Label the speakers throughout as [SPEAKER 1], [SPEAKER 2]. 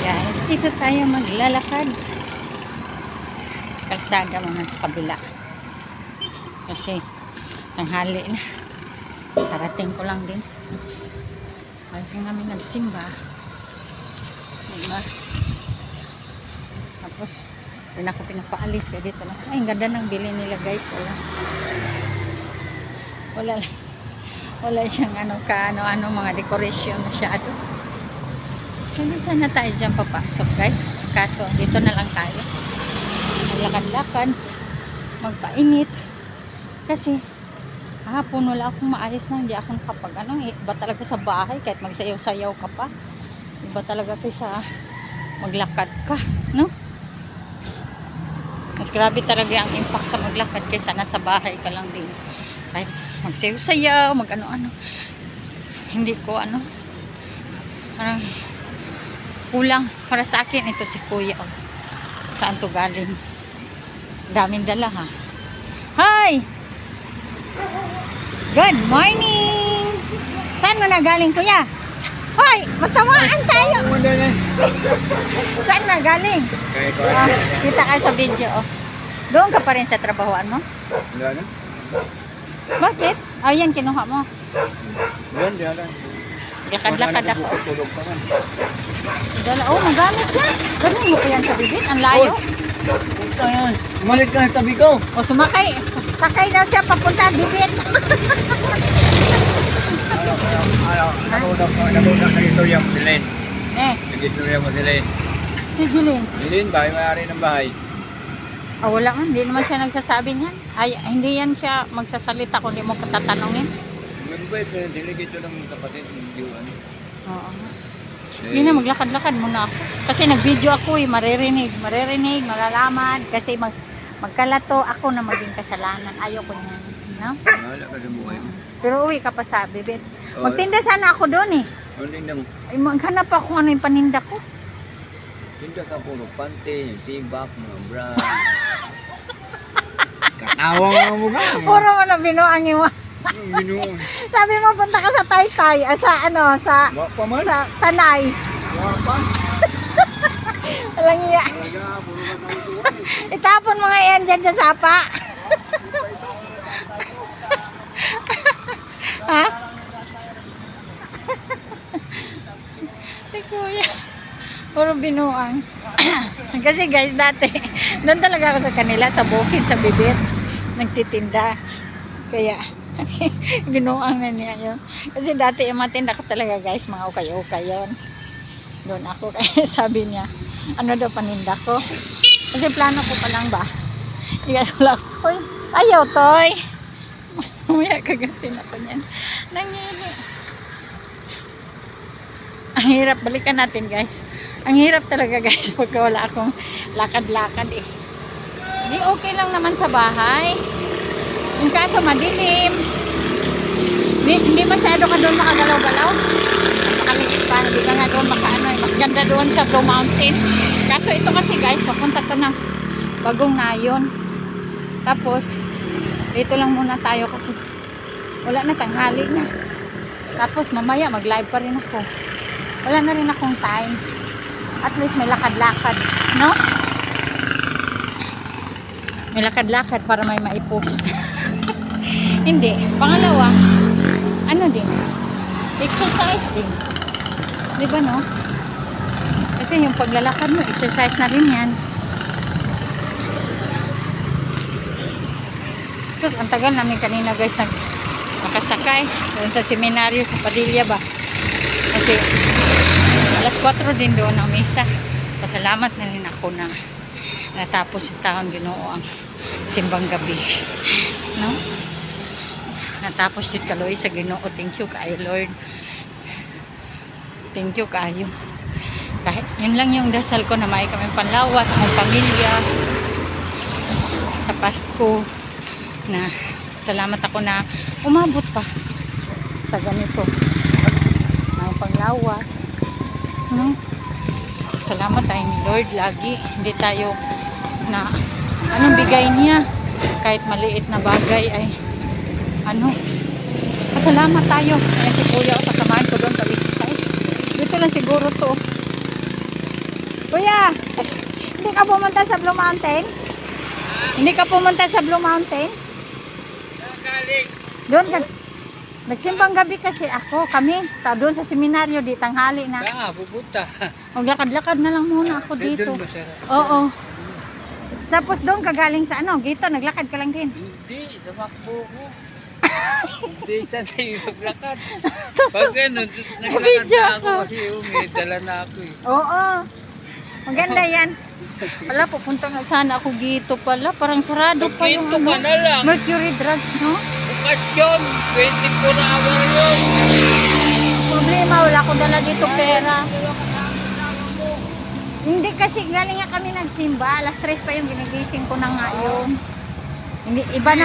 [SPEAKER 1] guys, dito tayo maglalakad. Kalsada muna sa kabila. Kasi tanghali na. Parating ko lang din. Ayaw namin nagsimba. Diba? Tapos, hindi ako pinapaalis. Kaya dito lang. Ay, ang ganda ng bili nila guys. Wala siyang ano mga decoration masyado. Hindi sana tayo dyan papasok guys. Kaso dito na lang tayo. Maglakad-lakad. Magpainit. Kasi hapon wala akong maalis na. Hindi ako nakapag iba talaga sa bahay. Kahit magsayaw-sayaw ka pa. Iba talaga kaysa maglakad ka. No? Mas grabe talaga ang impact sa maglakad kaysa nasa bahay ka lang din. Kahit magsayaw-sayaw, mag-ano-ano. Hindi ko parang kulang para sa akin ito si kuya. Saan to galing? Daming dala ha. Hi! Good morning! Saan mo na galing kuya? Hoy! Magtamaan tayo! Saan na galing? Kita ka sa video. Doon ka pa rin sa trabahoan mo? Bakit? Ayan, kinuha mo.
[SPEAKER 2] Yan.
[SPEAKER 1] Lakad-lakad ako. Magamit yan. Ganun mo ko yan sa bibig. Ang layo.
[SPEAKER 2] Umalis ka sa tabi ko.
[SPEAKER 1] O sumakay. Sakay daw siya papunta bibig.
[SPEAKER 2] Nakudak na istorya mo si Len. Nag-istorya mo si Len.
[SPEAKER 1] Si Jilin.
[SPEAKER 2] Jilin, bahay may-ari ng bahay.
[SPEAKER 1] Wala man. Hindi naman siya nagsasabi niyan. Ay, hindi yan siya magsasalita kung hindi mo katatanungin.
[SPEAKER 2] Nagbayad ko yung diligid ito ng kapatid ng Diwan.
[SPEAKER 1] Oo. Hindi na, maglakad-lakad muna ako. Kasi nag-video ako maririnig, malalaman. Kasi magkalato ako na maging kasalanan. Ayoko niyan. No?
[SPEAKER 2] Wala ka sa buhay mo.
[SPEAKER 1] Pero uwi ka pa sa bibit. Magtinda sana ako doon
[SPEAKER 2] Ano tinda mo?
[SPEAKER 1] Ay, maghanap ako ano yung paninda ko.
[SPEAKER 2] Tinda ka puro pante, tibak, mga bra. Katawa nga mo ka.
[SPEAKER 1] Puro mo na binuang yung
[SPEAKER 2] Binuon.
[SPEAKER 1] sabi mo punta ka sa Taytay, sa Tanay. Walang iya. Itapon mga yan dyan sa sapa. Ha? Si kuya. Puro binuang. Kasi guys, dati, doon talaga ako sa kanila, sa bukid, sa bibit. Nagtitinda. Kaya, binuang na niya yun. Kasi dati, yung matinda ko talaga guys, mga ukay-ukay yun. Doon ako, kaya sabi niya, ano daw paninda ko. Kasi plano ko pa lang ba? Iyan ko lang, uy, ayaw toy. Mamaya kagatin ako niyan. Nangili. Ang hirap, balikan natin guys. Ang hirap talaga guys pagka wala akong lakad-lakad Di okay lang naman sa bahay. Yung kaso madilim. Hindi masyado ka doon makagalaw-galaw. Makaliit pa. Hindi ka nga doon mas ganda doon sa Blue Mountain. Kaso ito kasi guys, papunta to ng Bagong Nayon. Tapos, dito lang muna tayo kasi wala na, tanghali na. Tapos mamaya mag-live pa rin ako. Wala na rin akong time. At least may lakad-lakad, no? May lakad-lakad para may maipost. Hindi. Pangalawa, din? Exercise din. Di ba, no? Kasi yung paglalakad mo, exercise na rin yan. So, ang tagal namin kanina guys nakasakay doon sa seminaryo sa Padilla ba. Kasi alas 4 din doon ang misa. Pasalamat na rin ako na natapos yung taon Ginoo ang simbang gabi. No? Natapos yung kaloy sa Ginoo. Thank you kayo Lord. Thank you kayo. Kahit yun lang yung dasal ko na may kami panlawas sa mga pamilya sa Pasko na salamat ako na umabot pa sa ganito ng panglawas. No? Salamat tayo ni Lord lagi. Hindi tayo na anong bigay niya kahit maliit na bagay ay pasalamat tayo. Ayan si kuya, pasamahan ko doon pag-exercise. Dito lang siguro to. Kuya, hindi ka pumunta sa Blue Mountain? Hindi ka pumunta sa Blue Mountain?
[SPEAKER 2] Galing.
[SPEAKER 1] Doon ka. Nagsimbang gabi kasi kami, doon sa seminaryo di tanghali na.
[SPEAKER 2] Pupunta.
[SPEAKER 1] Maglakad-lakad na lang muna ako dito. Oo. Tapos doon ka galing sa Gito, naglakad ka lang din.
[SPEAKER 2] Hindi, tumakbo ko. Hindi, sanay maglakad. Pag ganun, naglakad na ako kasi may dala na ako eh.
[SPEAKER 1] Oo. Maganda yan. Wala, pupunta nga sana ako Gito pala. Parang sarado pa yung
[SPEAKER 2] Gito ka na lang.
[SPEAKER 1] Mercury Drugs, no?
[SPEAKER 2] Bukas yun, 24 hour yun.
[SPEAKER 1] Problema, wala ko dala dito pera. Hindi kasi galing nga kami nagsimba. Alas 3 pa yung ginigising ko na nga yun. Hindi, iba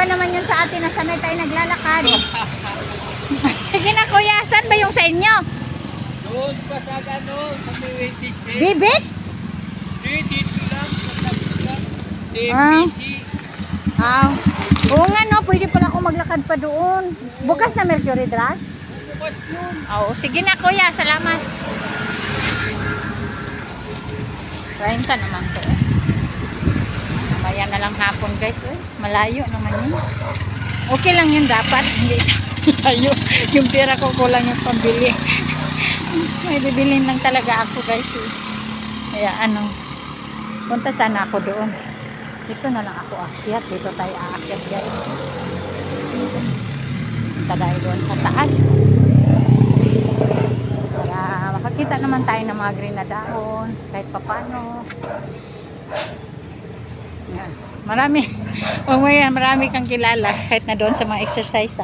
[SPEAKER 1] naman yun sa atin na sanay tayo naglalakad. Sige na kuya, saan ba yung sa inyo?
[SPEAKER 2] Doon pa sa gano'n, kami 26.
[SPEAKER 1] Bibit?
[SPEAKER 2] Dito lang, sa tabi lang.
[SPEAKER 1] Ah.
[SPEAKER 2] DMPC.
[SPEAKER 1] Oo nga no, pwede pala ako maglakad pa doon. Bukas na Mercury Drug?
[SPEAKER 2] Bukas yun.
[SPEAKER 1] Oo, sige na kuya, salamat. 30 naman to eh. Mamaya na lang hapon guys eh. Malayo naman yun. Okay lang yun dapat, hindi sa malayo. Yung pera ko kulang yung pambili. May bibilin lang talaga ako guys eh. Kaya punta sana ako doon. Dito na lang ako aakyat. Dito tayo aakyat guys. Punta tayo doon sa taas. Para makakita naman tayo ng mga green na dahon. Kahit papano. Yan. Marami kang kilala. Kahit na doon sa mga exercise.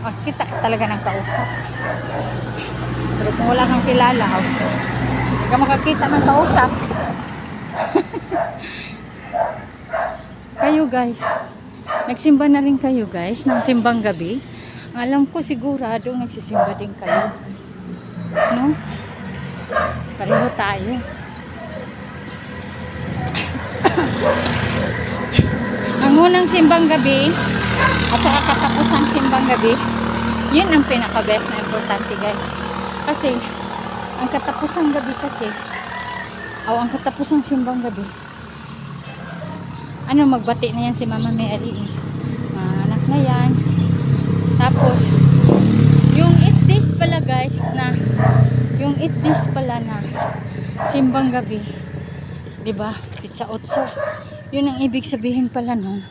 [SPEAKER 1] Kita ka talaga ng kausap. Pero kung wala kang kilala, hindi ka makakita ng kausap. Kayo guys, nagsimba na rin kayo guys ng simbang gabi. Alam ko sigurado nagsisimba din kayo, no? Pareho tayo. Ang unang simbang gabi at saka katapusang simbang gabi, yun ang pinaka-best na importante guys. Kasi ang katapusang gabi kasi ang katapusang simbang gabi, magbati na yan si Mama Mary, mga anak na yan. Tapos yung 8 days pala guys na simbang gabi, diba, Pizza Otso, yun ang ibig sabihin pala nun,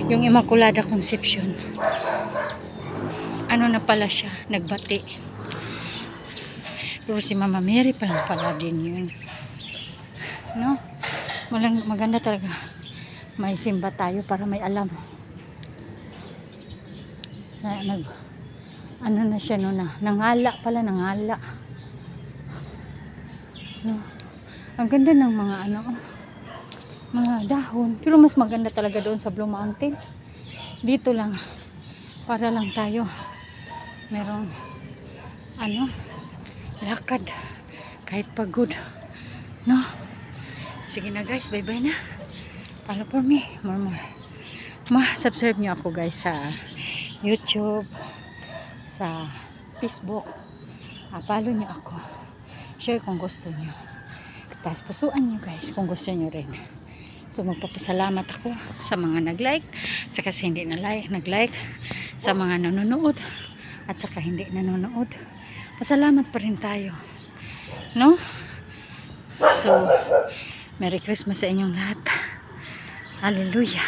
[SPEAKER 1] yung Immaculada Conception. Na pala siya, nagbati. Pero si Mama Mary palang pala din yun, no? Maganda talaga may simba tayo para may alam na na siya no, nangala, no? Ang ganda ng mga mga dahon, pero mas maganda talaga doon sa Blue Mountain. Dito lang para lang tayo merong lakad kahit pagod, no? Sige na guys, bye bye na. Follow for me, more. Subscribe nyo ako guys sa YouTube, sa Facebook. Follow nyo ako, share kung gusto nyo, tapos pusuan nyo guys kung gusto nyo rin. So magpapasalamat ako sa mga nag-like, sa kasi hindi nag-like, sa mga nanonood at saka hindi nanonood. Pasalamat pa rin tayo, no? So Merry Christmas sa inyong lahat. Hallelujah.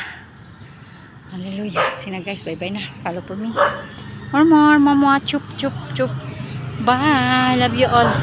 [SPEAKER 1] Hallelujah. Sige na guys, bye bye na. Follow for me. More. Mama, chup. Bye. Love you all.